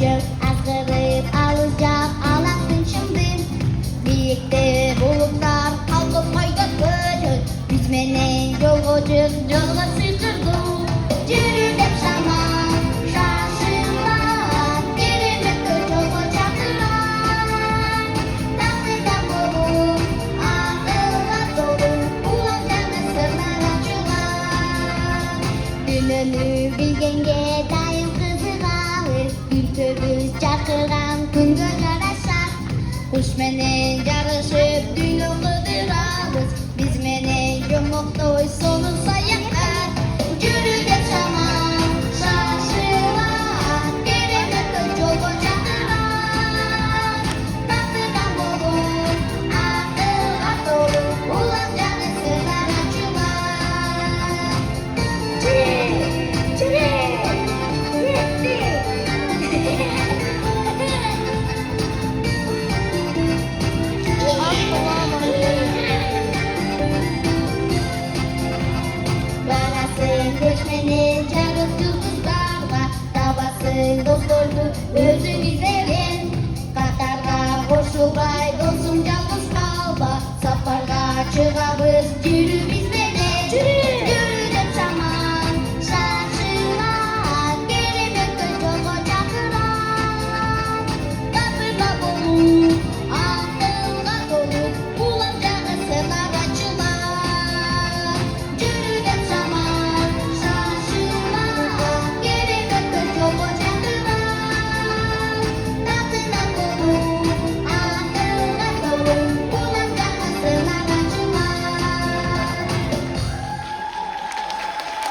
Işık azgırıp alacak ağlattın şimdi. Birlikte bulutlar kalkıp haydat böcek. Yüzmenin yolcuk yolga sıkırdım. Cürüdep şaman şaşırlar. Gelemekte çok çakırlar. Tatlıdan bulup akılga dolu. Kulaklarına sırlar açılar. Gününü bilgenge daim kızılalır. Gültörüz çakıran күнгө жарашат. Куш менен жарышып дүйнө кыдырабыз. Биз менен жомоктой сонун саякат. Жүрүп шаман шашылат. Кереметтей жолго чакырат. Тактырдан болуп акылга толуу. Улам жаны сырлар ачылат. Барасың көчменен жарык жұлдыздарға, табасың досторду өзүң